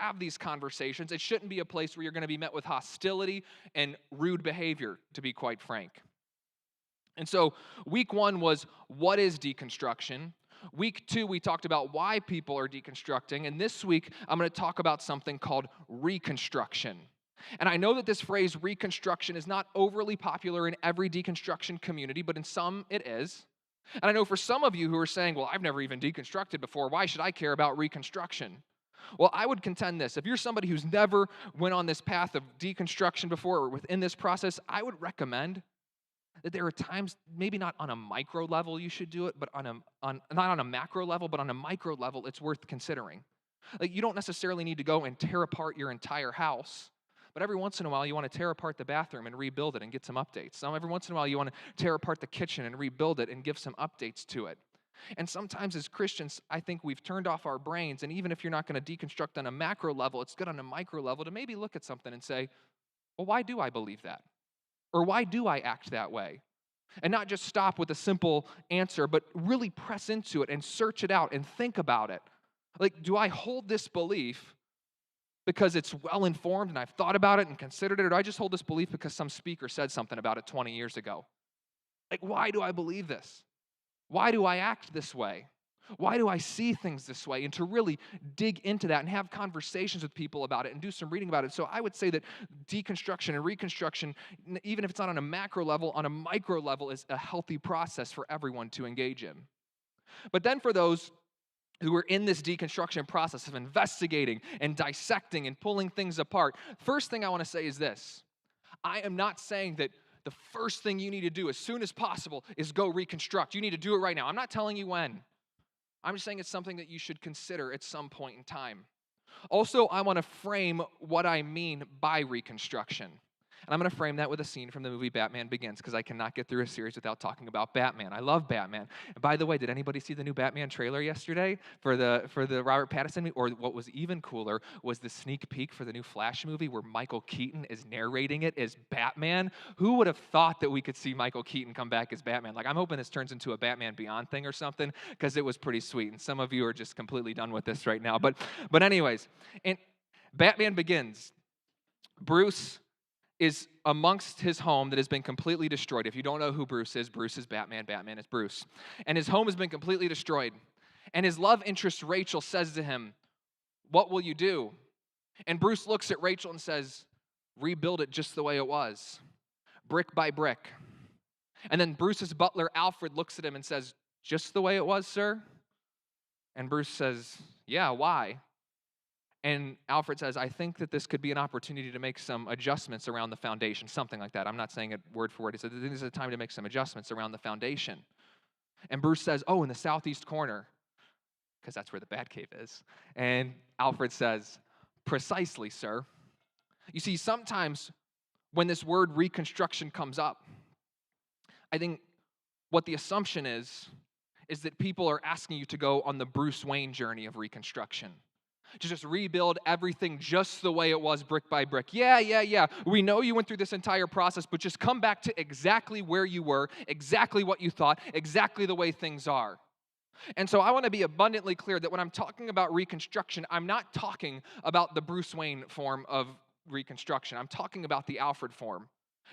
have these conversations, it shouldn't be a place where you're going to be met with hostility and rude behavior, to be quite frank. And so week 1 was, what is deconstruction? Week 2, we talked about why people are deconstructing. And this week, I'm going to talk about something called reconstruction. And I know that this phrase reconstruction is not overly popular in every deconstruction community, but in some it is. And I know for some of you who are saying, well, I've never even deconstructed before, why should I care about reconstruction? Well, I would contend this. If you're somebody who's never went on this path of deconstruction before or within this process, I would recommend that there are times, maybe not on a micro level you should do it, but not on a macro level, but on a micro level, it's worth considering. Like, you don't necessarily need to go and tear apart your entire house, but every once in a while you want to tear apart the bathroom and rebuild it and get some updates. So every once in a while you want to tear apart the kitchen and rebuild it and give some updates to it. And sometimes as Christians, I think we've turned off our brains, and even if you're not going to deconstruct on a macro level, it's good on a micro level to maybe look at something and say, well, why do I believe that? Or why do I act that way? And not just stop with a simple answer, but really press into it and search it out and think about it. Like, do I hold this belief because it's well-informed and I've thought about it and considered it, or do I just hold this belief because some speaker said something about it 20 years ago? Like, why do I believe this? Why do I act this way? Why do I see things this way? And to really dig into that and have conversations with people about it and do some reading about it. So I would say that deconstruction and reconstruction, even if it's not on a macro level, on a micro level, is a healthy process for everyone to engage in. But then for those who are in this deconstruction process of investigating and dissecting and pulling things apart, first thing I want to say is this. I am not saying that the first thing you need to do as soon as possible is go reconstruct. You need to do it right now. I'm not telling you when. I'm just saying it's something that you should consider at some point in time. Also, I want to frame what I mean by reconstruction. And I'm going to frame that with a scene from the movie Batman Begins, because I cannot get through a series without talking about Batman. I love Batman. And by the way, did anybody see the new Batman trailer yesterday for the Robert Pattinson movie? Or what was even cooler was the sneak peek for the new Flash movie where Michael Keaton is narrating it as Batman. Who would have thought that we could see Michael Keaton come back as Batman? Like, I'm hoping this turns into a Batman Beyond thing or something, because it was pretty sweet. And some of you are just completely done with this right now. But anyways, in Batman Begins, Bruce is amongst his home that has been completely destroyed. If you don't know who Bruce is Batman, Batman is Bruce. And his home has been completely destroyed. And his love interest, Rachel, says to him, "What will you do?" And Bruce looks at Rachel and says, "Rebuild it just the way it was, brick by brick." And then Bruce's butler, Alfred, looks at him and says, "Just the way it was, sir?" And Bruce says, "Yeah, why?" And Alfred says, "I think that this could be an opportunity to make some adjustments around the foundation," something like that. I'm not saying it word for word. He said, "This is a time to make some adjustments around the foundation." And Bruce says, "Oh, in the southeast corner," because that's where the Batcave is. And Alfred says, "Precisely, sir." You see, sometimes when this word reconstruction comes up, I think what the assumption is that people are asking you to go on the Bruce Wayne journey of reconstruction, to just rebuild everything just the way it was, brick by brick. Yeah. We know you went through this entire process, but just come back to exactly where you were, exactly what you thought, exactly the way things are. And so I want to be abundantly clear that when I'm talking about reconstruction, I'm not talking about the Bruce Wayne form of reconstruction. I'm talking about the Alfred form.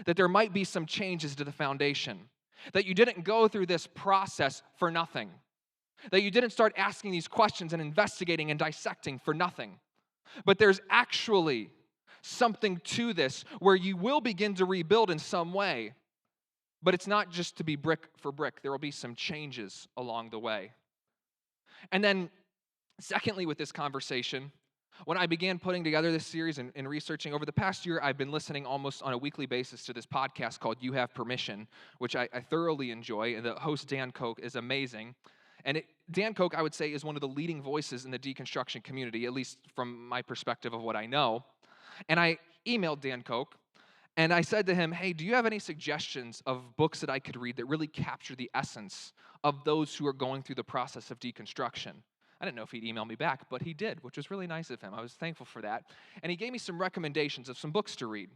That there might be some changes to the foundation. That you didn't go through this process for nothing. That you didn't start asking these questions and investigating and dissecting for nothing. But there's actually something to this where you will begin to rebuild in some way. But it's not just to be brick for brick. There will be some changes along the way. And then, secondly, with this conversation, when I began putting together this series and researching over the past year, I've been listening almost on a weekly basis to this podcast called You Have Permission, which I thoroughly enjoy. And the host, Dan Koch, is amazing. And Dan Koch, I would say, is one of the leading voices in the deconstruction community, at least from my perspective of what I know. And I emailed Dan Koch, and I said to him, "Hey, do you have any suggestions of books that I could read that really capture the essence of those who are going through the process of deconstruction?" I didn't know if he'd email me back, but he did, which was really nice of him. I was thankful for that. And he gave me some recommendations of some books to read.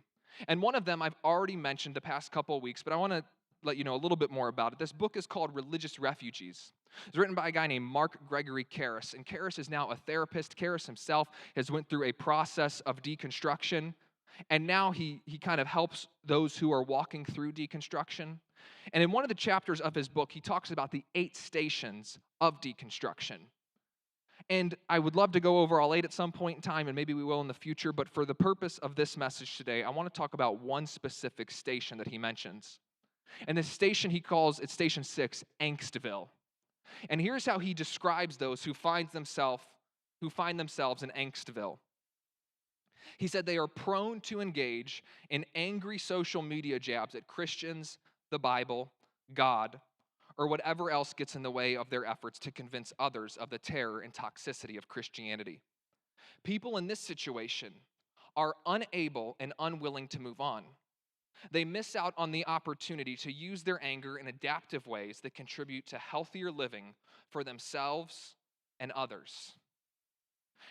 And one of them I've already mentioned the past couple of weeks, but I want to let you know a little bit more about it. This book is called Religious Refugees. It's written by a guy named Mark Gregory Karras, and Karras is now a therapist. Karras himself has went through a process of deconstruction, and now he kind of helps those who are walking through deconstruction. And in one of the chapters of his book, he talks about the 8 stations of deconstruction. And I would love to go over all 8 at some point in time, and maybe we will in the future, but for the purpose of this message today, I want to talk about one specific station that he mentions. And this station, he calls it Station 6, Angstville. And here's how he describes those who find themselves in Angstville. He said they are prone to engage in angry social media jabs at Christians, the Bible, God, or whatever else gets in the way of their efforts to convince others of the terror and toxicity of Christianity. People in this situation are unable and unwilling to move on. They miss out on the opportunity to use their anger in adaptive ways that contribute to healthier living for themselves and others.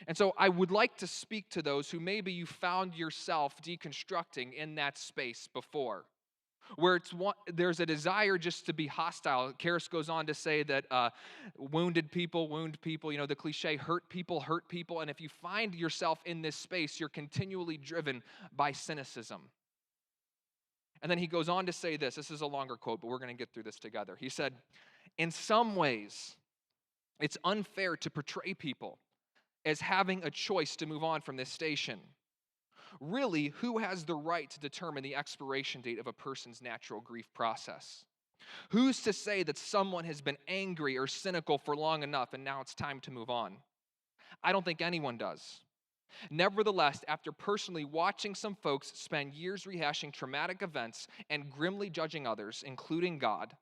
And so I would like to speak to those who maybe you found yourself deconstructing in that space before, where there's a desire just to be hostile. Karras goes on to say that wounded people wound people, the cliche, hurt people, and if you find yourself in this space, you're continually driven by cynicism. And then he goes on to say this is a longer quote, but we're going to get through this together. He said, in some ways, it's unfair to portray people as having a choice to move on from this station. Really, who has the right to determine the expiration date of a person's natural grief process? Who's to say that someone has been angry or cynical for long enough and now it's time to move on? I don't think anyone does. Nevertheless, after personally watching some folks spend years rehashing traumatic events and grimly judging others, including God,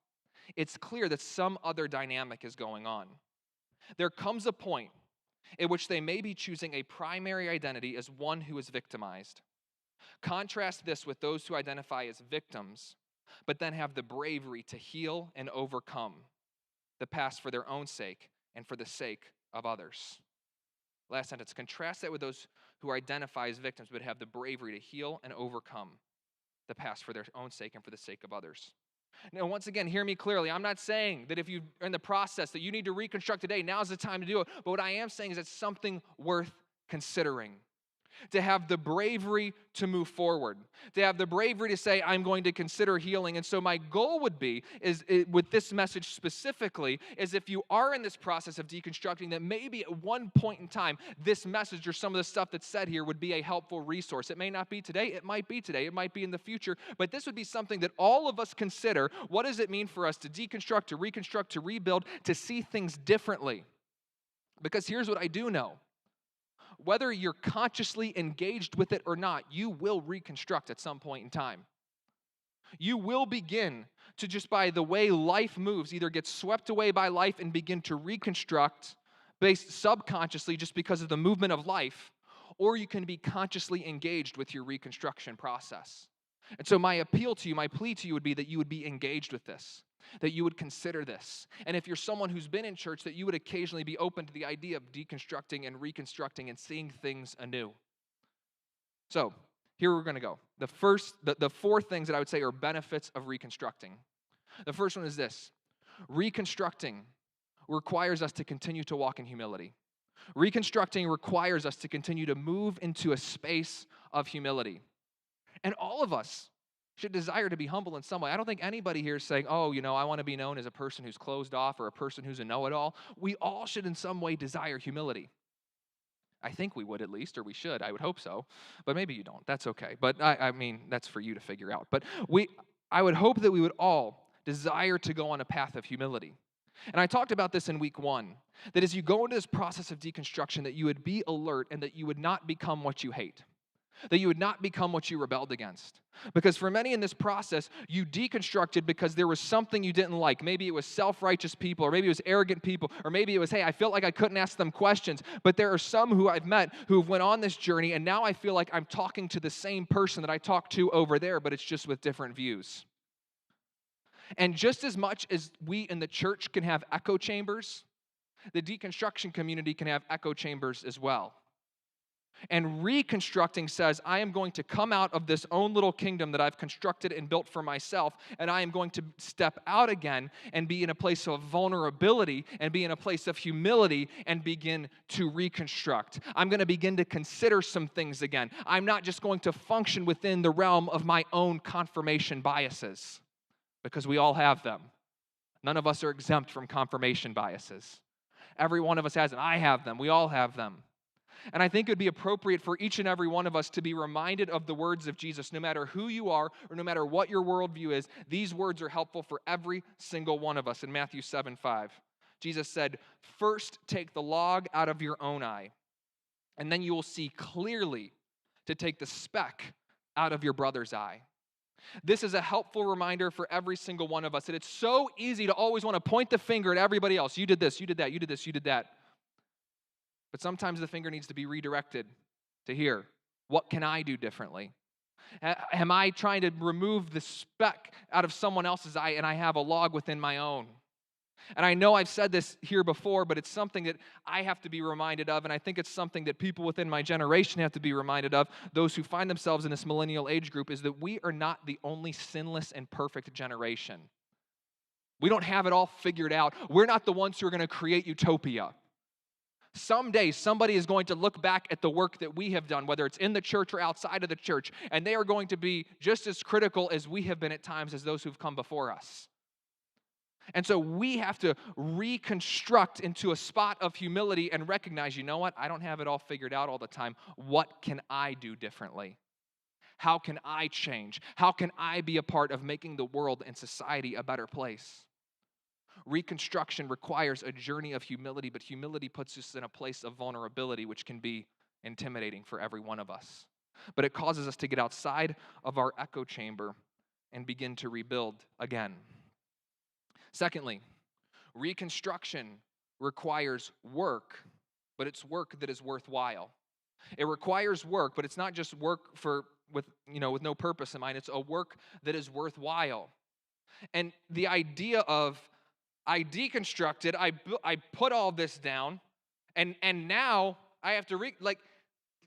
it's clear that some other dynamic is going on. There comes a point in which they may be choosing a primary identity as one who is victimized. Contrast this with those who identify as victims, but then have the bravery to heal and overcome the past for their own sake and for the sake of others. Last sentence, contrast that with those who identify as victims, but have the bravery to heal and overcome the past for their own sake and for the sake of others. Now, once again, hear me clearly. I'm not saying that if you're in the process that you need to reconstruct today, now's the time to do it. But what I am saying is it's something worth considering. To have the bravery to move forward, to have the bravery to say, I'm going to consider healing. And so my goal would be, with this message specifically, is if you are in this process of deconstructing, that maybe at one point in time, this message or some of the stuff that's said here would be a helpful resource. It may not be today, it might be today, it might be in the future, but this would be something that all of us consider. What does it mean for us to deconstruct, to reconstruct, to rebuild, to see things differently? Because here's what I do know. Whether you're consciously engaged with it or not, you will reconstruct at some point in time. You will begin to, just by the way life moves, either get swept away by life and begin to reconstruct based subconsciously just because of the movement of life, or you can be consciously engaged with your reconstruction process. And so my appeal to you, my plea to you would be that you would be engaged with this, that you would consider this. And if you're someone who's been in church, that you would occasionally be open to the idea of deconstructing and reconstructing and seeing things anew. So here we're going to go. The 4 things that I would say are benefits of reconstructing. The first one is this. Reconstructing requires us to continue to walk in humility. Reconstructing requires us to continue to move into a space of humility. And all of us should desire to be humble in some way. I don't think anybody here is saying, I want to be known as a person who's closed off or a person who's a know-it-all. We all should in some way desire humility. I think we would at least, or we should. I would hope so. But maybe you don't. That's okay. But I mean, that's for you to figure out. But I would hope that we would all desire to go on a path of humility. And I talked about this in week 1, that as you go into this process of deconstruction, that you would be alert and that you would not become what you hate. That you would not become what you rebelled against. Because for many in this process, you deconstructed because there was something you didn't like. Maybe it was self-righteous people, or maybe it was arrogant people, or maybe it was, hey, I felt like I couldn't ask them questions. But there are some who I've met who have went on this journey, and now I feel like I'm talking to the same person that I talked to over there, but it's just with different views. And just as much as we in the church can have echo chambers, the deconstruction community can have echo chambers as well. And reconstructing says, I am going to come out of this own little kingdom that I've constructed and built for myself, and I am going to step out again and be in a place of vulnerability and be in a place of humility and begin to reconstruct. I'm going to begin to consider some things again. I'm not just going to function within the realm of my own confirmation biases, because we all have them. None of us are exempt from confirmation biases. Every one of us has them. I have them. We all have them. And I think it would be appropriate for each and every one of us to be reminded of the words of Jesus. No matter who you are or no matter what your worldview is, these words are helpful for every single one of us. In Matthew 7:5, Jesus said, "First take the log out of your own eye, and then you will see clearly to take the speck out of your brother's eye." This is a helpful reminder for every single one of us that it's so easy to always want to point the finger at everybody else. You did this, you did that, you did this, you did that. But sometimes the finger needs to be redirected to here. What can I do differently? Am I trying to remove the speck out of someone else's eye and I have a log within my own? And I know I've said this here before, but it's something that I have to be reminded of, and I think it's something that people within my generation have to be reminded of, those who find themselves in this millennial age group, is that we are not the only sinless and perfect generation. We don't have it all figured out. We're not the ones who are going to create utopia. Someday, somebody is going to look back at the work that we have done, whether it's in the church or outside of the church, and they are going to be just as critical as we have been at times as those who've come before us. And so we have to reconstruct into a spot of humility and recognize, you know what? I don't have it all figured out all the time. What can I do differently? How can I change? How can I be a part of making the world and society a better place? Reconstruction requires a journey of humility, but humility puts us in a place of vulnerability, which can be intimidating for every one of us. But it causes us to get outside of our echo chamber and begin to rebuild again. Secondly, reconstruction requires work, but it's work that is worthwhile. It requires work, but it's not just work with no purpose in mind. It's a work that is worthwhile. And the idea of I deconstructed, I put all this down, and now I have to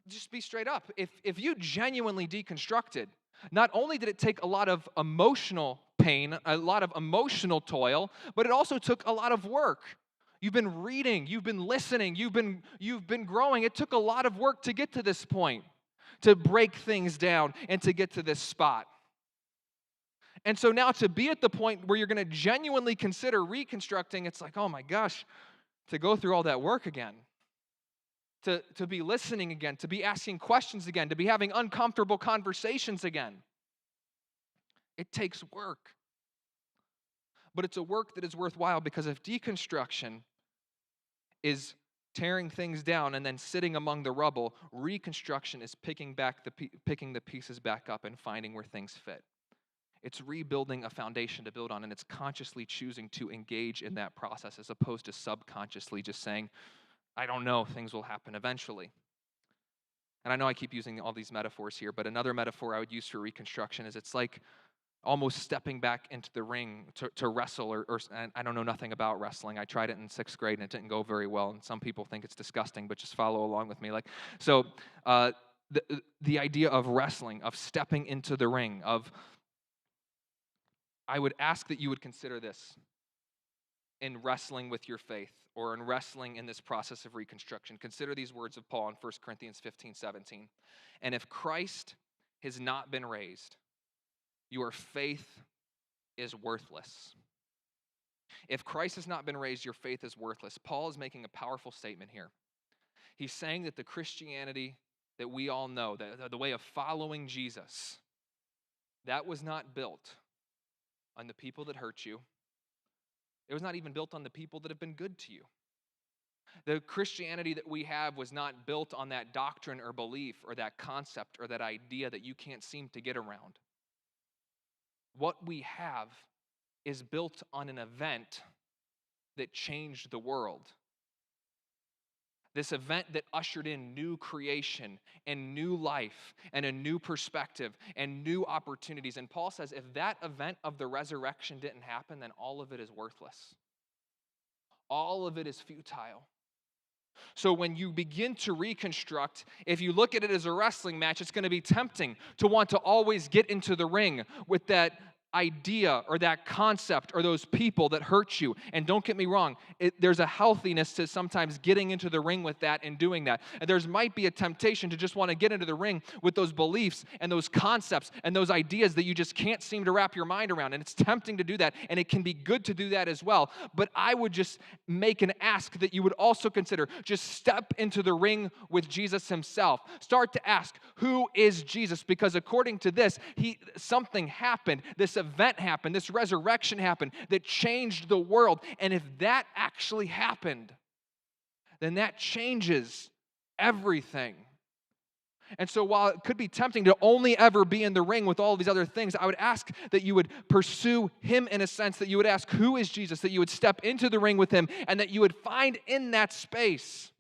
just be straight up. If you genuinely deconstructed, not only did it take a lot of emotional pain, a lot of emotional toil, but it also took a lot of work. You've been reading, you've been listening, you've been growing. It took a lot of work to get to this point, to break things down and to get to this spot. And so now to be at the point where you're going to genuinely consider reconstructing, it's like, oh my gosh, to go through all that work again, to be listening again, to be asking questions again, to be having uncomfortable conversations again. It takes work. But it's a work that is worthwhile, because if deconstruction is tearing things down and then sitting among the rubble, reconstruction is picking the pieces back up and finding where things fit. It's rebuilding a foundation to build on, and it's consciously choosing to engage in that process as opposed to subconsciously just saying, I don't know, things will happen eventually. And I know I keep using all these metaphors here, but another metaphor I would use for reconstruction is it's like almost stepping back into the ring to wrestle, and I don't know nothing about wrestling. I tried it in 6th grade, and it didn't go very well, and some people think it's disgusting, but just follow along with me. The idea of wrestling, of stepping into the ring, I would ask that you would consider this in wrestling with your faith or in wrestling in this process of reconstruction. Consider these words of Paul in 1 Corinthians 15:17. And if Christ has not been raised, your faith is worthless. If Christ has not been raised, your faith is worthless. Paul is making a powerful statement here. He's saying that the Christianity that we all know, the way of following Jesus, that was not built on the people that hurt you. It was not even built on the people that have been good to you. The Christianity that we have was not built on that doctrine or belief or that concept or that idea that you can't seem to get around. What we have is built on an event that changed the world. This event that ushered in new creation and new life and a new perspective and new opportunities. And Paul says if that event of the resurrection didn't happen, then all of it is worthless. All of it is futile. So when you begin to reconstruct, if you look at it as a wrestling match, it's going to be tempting to want to always get into the ring with that idea or that concept or those people that hurt you. And don't get me wrong, there's a healthiness to sometimes getting into the ring with that and doing that. And there's might be a temptation to just want to get into the ring with those beliefs and those concepts and those ideas that you just can't seem to wrap your mind around. And it's tempting to do that, and it can be good to do that as well. But I would just make an ask that you would also consider just step into the ring with Jesus himself. Start to ask, who is Jesus? Because according to this, something happened. This event happened, this resurrection happened that changed the world. And if that actually happened, then that changes everything. And so while it could be tempting to only ever be in the ring with all of these other things, I would ask that you would pursue him in a sense, that you would ask, who is Jesus? That you would step into the ring with him, and that you would find in that space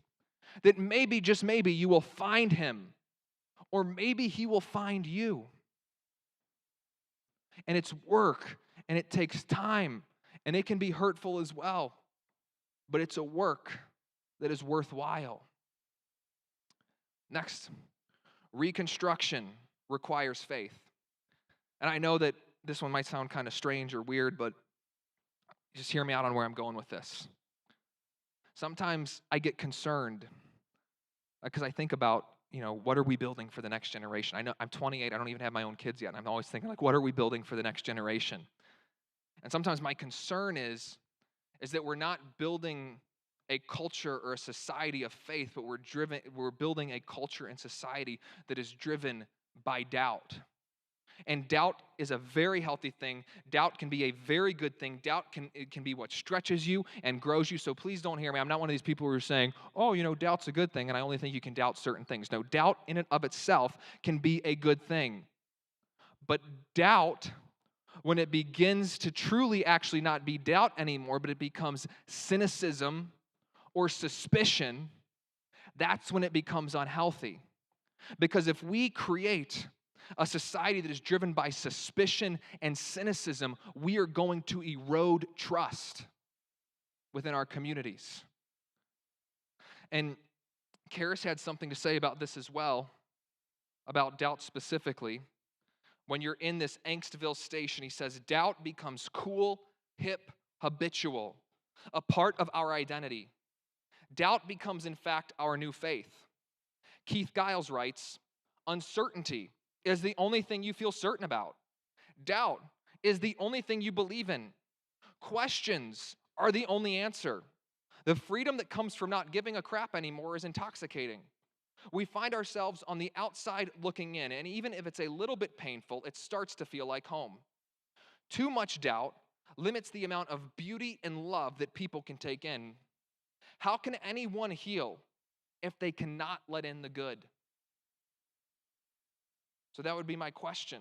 that maybe, just maybe, you will find him, or maybe he will find you. And it's work, and it takes time, and it can be hurtful as well. But it's a work that is worthwhile. Next, reconstruction requires faith. And I know that this one might sound kind of strange or weird, but just hear me out on where I'm going with this. Sometimes I get concerned because I think about, what are we building for the next generation? I know I'm 28, I don't even have my own kids yet, and I'm always thinking, what are we building for the next generation? And sometimes my concern is that we're not building a culture or a society of faith, but we're building a culture and society that is driven by doubt. And doubt is a very healthy thing. Doubt can be a very good thing. Doubt can be what stretches you and grows you. So please don't hear me. I'm not one of these people who are saying, doubt's a good thing, and I only think you can doubt certain things. No, doubt in and of itself can be a good thing. But doubt, when it begins to truly actually not be doubt anymore, but it becomes cynicism or suspicion, that's when it becomes unhealthy. Because if we create a society that is driven by suspicion and cynicism, we are going to erode trust within our communities. And Karis had something to say about this as well, about doubt specifically. When you're in this Angstville station, he says, doubt becomes cool, hip, habitual, a part of our identity. Doubt becomes, in fact, our new faith. Keith Giles writes, uncertainty is the only thing you feel certain about. Doubt is the only thing you believe in. Questions are the only answer. The freedom that comes from not giving a crap anymore is intoxicating. We find ourselves on the outside looking in, and even if it's a little bit painful, it starts to feel like home. Too much doubt limits the amount of beauty and love that people can take in. How can anyone heal if they cannot let in the good? So that would be my question.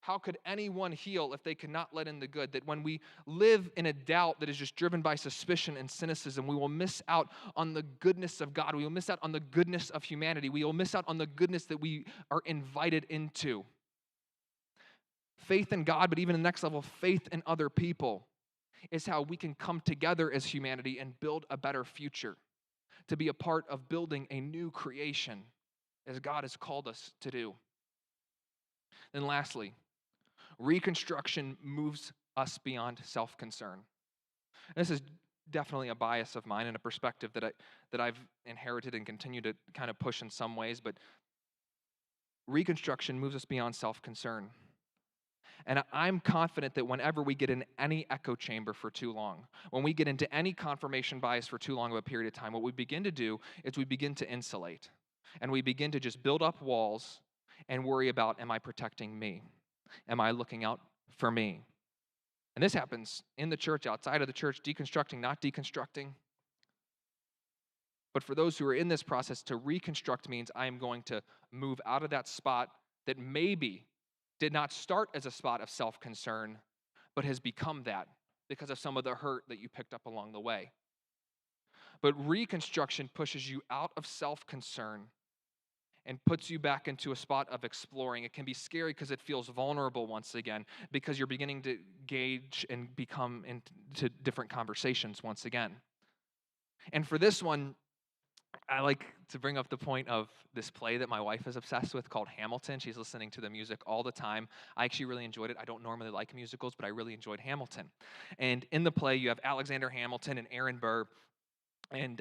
How could anyone heal if they cannot let in the good? That when we live in a doubt that is just driven by suspicion and cynicism, we will miss out on the goodness of God. We will miss out on the goodness of humanity. We will miss out on the goodness that we are invited into. Faith in God, but even the next level, faith in other people, is how we can come together as humanity and build a better future, to be a part of building a new creation as God has called us to do. Then lastly, reconstruction moves us beyond self-concern. This is definitely a bias of mine and a perspective that I've inherited and continue to kind of push in some ways, but reconstruction moves us beyond self-concern. And I'm confident that whenever we get in any echo chamber for too long, when we get into any confirmation bias for too long of a period of time, what we begin to do is we begin to insulate. And we begin to just build up walls and worry about, am I protecting me? Am I looking out for me? And this happens in the church, outside of the church, deconstructing, not deconstructing. But for those who are in this process, to reconstruct means I am going to move out of that spot that maybe did not start as a spot of self-concern, but has become that because of some of the hurt that you picked up along the way. But reconstruction pushes you out of self-concern and puts you back into a spot of exploring. It can be scary because it feels vulnerable once again, because you're beginning to gauge and become into different conversations once again. And for this one, I like to bring up the point of this play that my wife is obsessed with called Hamilton. She's listening to the music all the time. I actually really enjoyed it. I don't normally like musicals, but I really enjoyed Hamilton. And in the play, you have Alexander Hamilton and Aaron Burr. And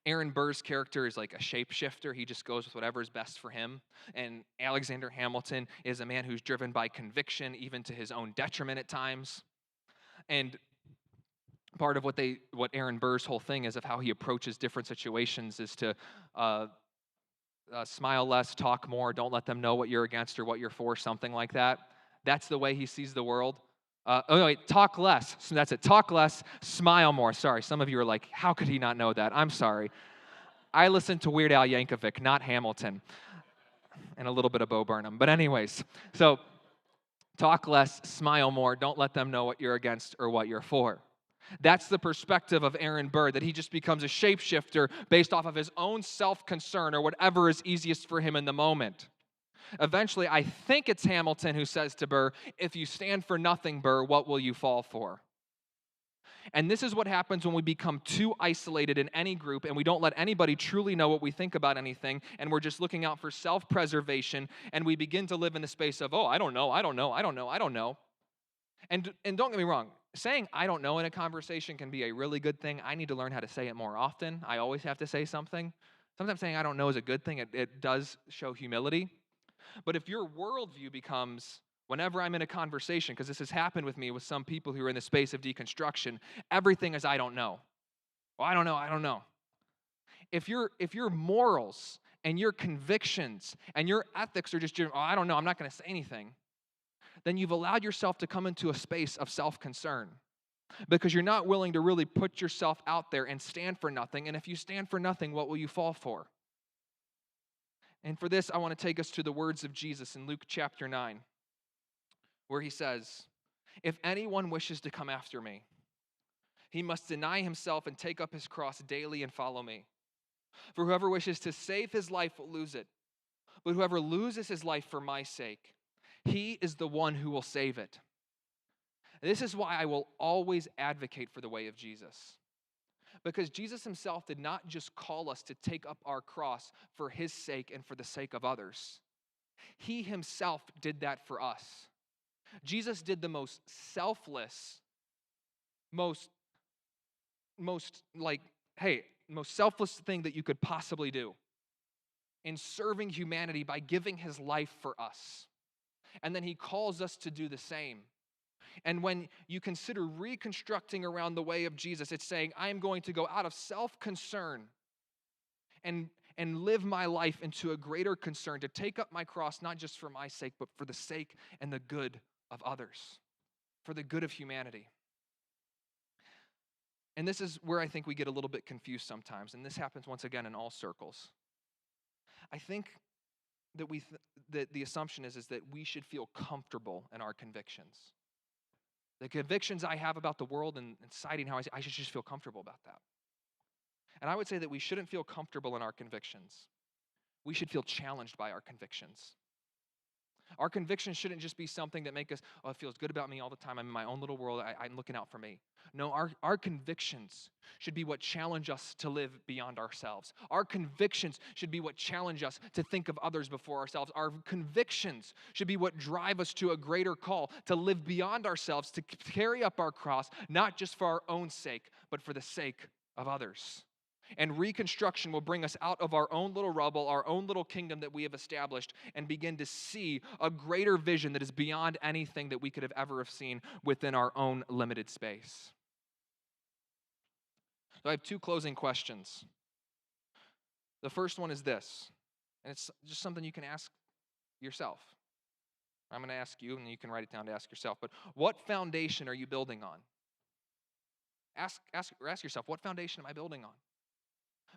Aaron Burr's character is like a shapeshifter. He just goes with whatever is best for him. And Alexander Hamilton is a man who's driven by conviction, even to his own detriment at times. And part of what Aaron Burr's whole thing is of how he approaches different situations is to smile less, talk more, don't let them know what you're against or what you're for, something like that. That's the way he sees the world. Talk less. So that's it. Talk less, smile more. Sorry, some of you are like, how could he not know that? I'm sorry. I listen to Weird Al Yankovic, not Hamilton, and a little bit of Bo Burnham. But anyways, so talk less, smile more, don't let them know what you're against or what you're for. That's the perspective of Aaron Burr, that he just becomes a shapeshifter based off of his own self-concern or whatever is easiest for him in the moment. Eventually, I think it's Hamilton who says to Burr, if you stand for nothing, Burr, what will you fall for? And this is what happens when we become too isolated in any group and we don't let anybody truly know what we think about anything, and we're just looking out for self-preservation, and we begin to live in the space of, I don't know. And don't get me wrong, saying I don't know in a conversation can be a really good thing. I need to learn how to say it more often. I always have to say something. Sometimes saying I don't know is a good thing. It does show humility. But if your worldview becomes, whenever I'm in a conversation, because this has happened with me with some people who are in the space of deconstruction, everything is I don't know. Well, I don't know. If your morals and your convictions and your ethics are just, I don't know, I'm not going to say anything, then you've allowed yourself to come into a space of self-concern because you're not willing to really put yourself out there and stand for nothing. And if you stand for nothing, what will you fall for? And for this, I want to take us to the words of Jesus in Luke chapter 9, where he says, if anyone wishes to come after me, he must deny himself and take up his cross daily and follow me. For whoever wishes to save his life will lose it, but whoever loses his life for my sake, he is the one who will save it. This is why I will always advocate for the way of Jesus. Because Jesus himself did not just call us to take up our cross for his sake and for the sake of others. He himself did that for us. Jesus did the most selfless, most selfless thing that you could possibly do in serving humanity by giving his life for us. And then he calls us to do the same. And when you consider reconstructing around the way of Jesus, it's saying, I am going to go out of self-concern and live my life into a greater concern, to take up my cross, not just for my sake, but for the sake and the good of others, for the good of humanity. And this is where I think we get a little bit confused sometimes, and this happens once again in all circles. I think that the assumption is that we should feel comfortable in our convictions. The convictions I have about the world and citing how I should just feel comfortable about that. And I would say that we shouldn't feel comfortable in our convictions. We should feel challenged by our convictions. Our convictions shouldn't just be something that make us, it feels good about me all the time. I'm in my own little world. I'm looking out for me. No, our convictions should be what challenge us to live beyond ourselves. Our convictions should be what challenge us to think of others before ourselves. Our convictions should be what drive us to a greater call, to live beyond ourselves, to carry up our cross, not just for our own sake, but for the sake of others. And reconstruction will bring us out of our own little rubble, our own little kingdom that we have established, and begin to see a greater vision that is beyond anything that we could have ever have seen within our own limited space. So I have two closing questions. The first one is this, and it's just something you can ask yourself. I'm going to ask you, and you can write it down to ask yourself, but what foundation are you building on? Ask yourself, what foundation am I building on?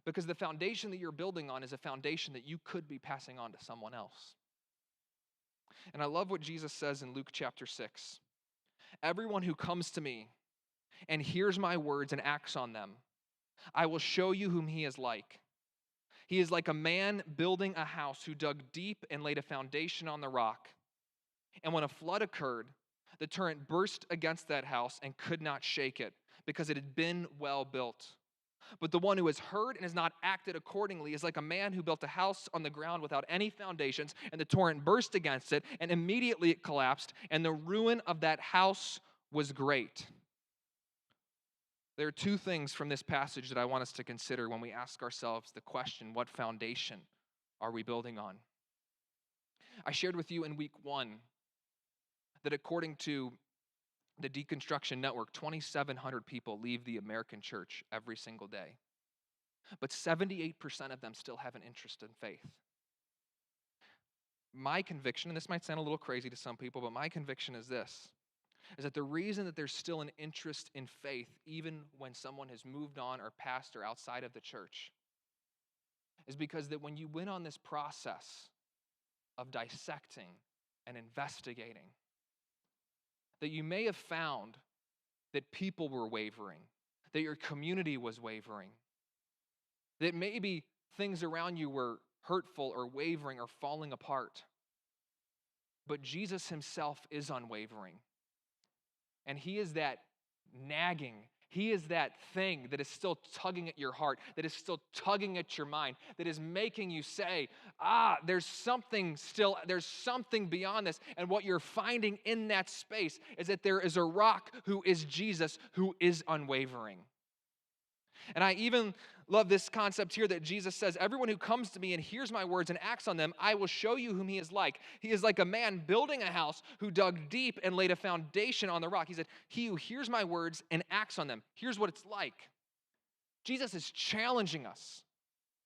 Because the foundation that you're building on is a foundation that you could be passing on to someone else. And I love what Jesus says in Luke chapter 6. Everyone who comes to me and hears my words and acts on them, I will show you whom he is like. He is like a man building a house who dug deep and laid a foundation on the rock. And when a flood occurred, the torrent burst against that house and could not shake it because it had been well built. But the one who has heard and has not acted accordingly is like a man who built a house on the ground without any foundations, and the torrent burst against it, and immediately it collapsed, and the ruin of that house was great. There are two things from this passage that I want us to consider when we ask ourselves the question, what foundation are we building on? I shared with you in week 1 that according to the Deconstruction Network, 2,700 people leave the American church every single day. But 78% of them still have an interest in faith. My conviction, and this might sound a little crazy to some people, but my conviction is this, is that the reason that there's still an interest in faith, even when someone has moved on or passed or outside of the church, is because that when you went on this process of dissecting and investigating, that you may have found that people were wavering, that your community was wavering, that maybe things around you were hurtful or wavering or falling apart. But Jesus himself is unwavering. And he is that nagging, he is that thing that is still tugging at your heart, that is still tugging at your mind, that is making you say, there's something beyond this. And what you're finding in that space is that there is a rock who is Jesus, who is unwavering. And I even love this concept here that Jesus says, everyone who comes to me and hears my words and acts on them, I will show you whom he is like. He is like a man building a house who dug deep and laid a foundation on the rock. He said, he who hears my words and acts on them, here's what it's like. Jesus is challenging us.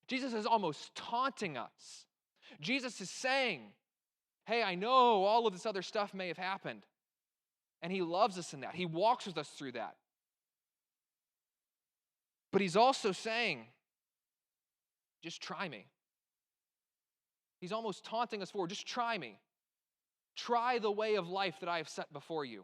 Jesus is almost taunting us. Jesus is saying, hey, I know all of this other stuff may have happened. And he loves us in that. He walks with us through that. But he's also saying, just try me. He's almost taunting us forward. Just try me. Try the way of life that I have set before you.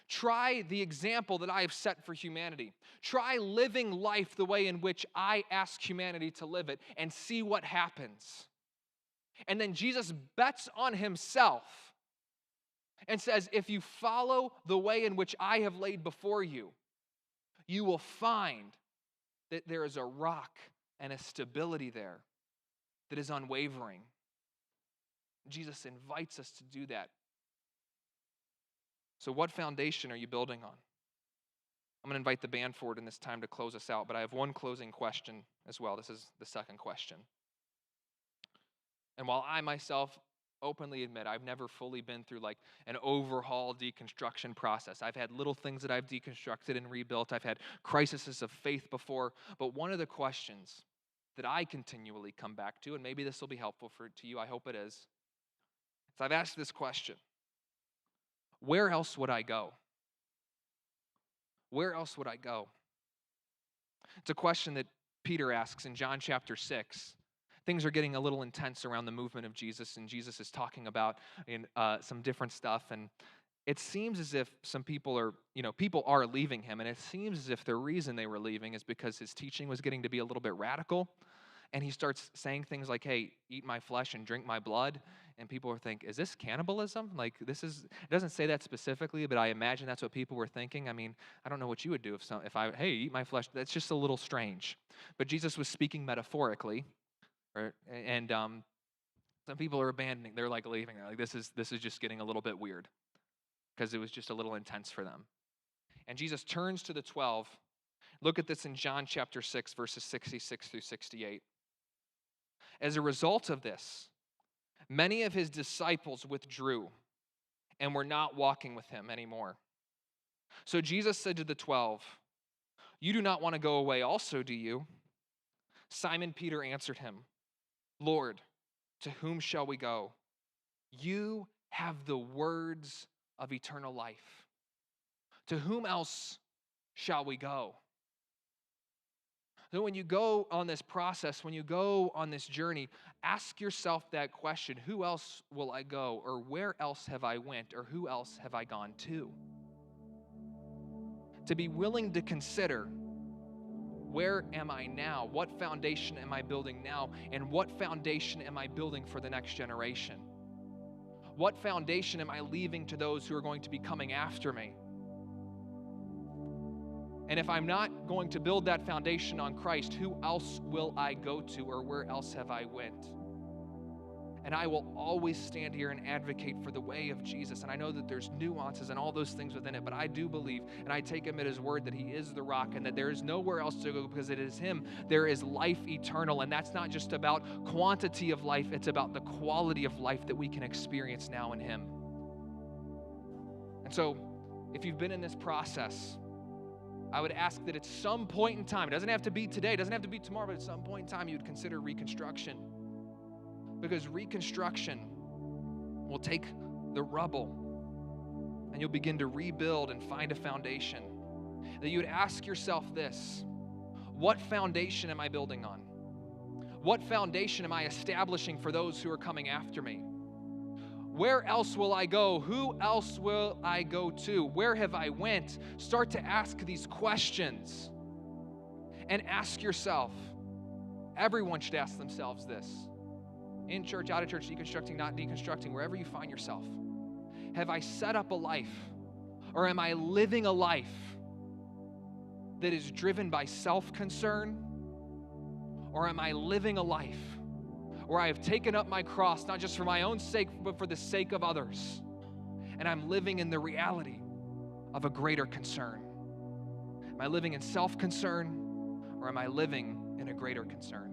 Try the example that I have set for humanity. Try living life the way in which I ask humanity to live it and see what happens. And then Jesus bets on himself and says, if you follow the way in which I have laid before you, you will find that there is a rock and a stability there that is unwavering. Jesus invites us to do that. So what foundation are you building on? I'm going to invite the band forward in this time to close us out, but I have one closing question as well. This is the second question. And while I myself openly admit I've never fully been through like an overhaul deconstruction process. I've had little things that I've deconstructed and rebuilt. I've had crises of faith before. But one of the questions that I continually come back to, and maybe this will be helpful to you, I hope it is I've asked this question. Where else would I go? Where else would I go? It's a question that Peter asks in John chapter 6. Things are getting a little intense around the movement of Jesus, and Jesus is talking about some different stuff, and it seems as if some people are leaving him, and it seems as if the reason they were leaving is because his teaching was getting to be a little bit radical, and he starts saying things like, hey, eat my flesh and drink my blood, and people are thinking, is this cannibalism? It doesn't say that specifically, but I imagine that's what people were thinking. I mean, I don't know what you would do hey, eat my flesh. That's just a little strange. But Jesus was speaking metaphorically. And some people are abandoning. They're like leaving. They're like, this is just getting a little bit weird because it was just a little intense for them. And Jesus turns to the 12. Look at this in John chapter 6, verses 66 through 68. As a result of this, many of his disciples withdrew and were not walking with him anymore. So Jesus said to the 12, you do not want to go away also, do you? Simon Peter answered him, Lord, to whom shall we go? You have the words of eternal life. To whom else shall we go? So when you go on this process, when you go on this journey, ask yourself that question, who else will I go? Or where else have I went? Or who else have I gone to? To be willing to consider, where am I now? What foundation am I building now? And what foundation am I building for the next generation? What foundation am I leaving to those who are going to be coming after me? And if I'm not going to build that foundation on Christ, who else will I go to, or where else have I went? And I will always stand here and advocate for the way of Jesus. And I know that there's nuances and all those things within it, but I do believe, and I take him at his word, that he is the rock and that there is nowhere else to go because it is him. There is life eternal. And that's not just about quantity of life, it's about the quality of life that we can experience now in him. And so, if you've been in this process, I would ask that at some point in time, it doesn't have to be today, it doesn't have to be tomorrow, but at some point in time, you would consider reconstruction. Because reconstruction will take the rubble and you'll begin to rebuild and find a foundation. That you would ask yourself this: what foundation am I building on? What foundation am I establishing for those who are coming after me? Where else will I go? Who else will I go to? Where have I went? Start to ask these questions and ask yourself. Everyone should ask themselves this. In church, out of church, deconstructing, not deconstructing, wherever you find yourself. Have I set up a life, or am I living a life that is driven by self-concern? Or am I living a life where I have taken up my cross, not just for my own sake, but for the sake of others? And I'm living in the reality of a greater concern. Am I living in self-concern, or am I living in a greater concern?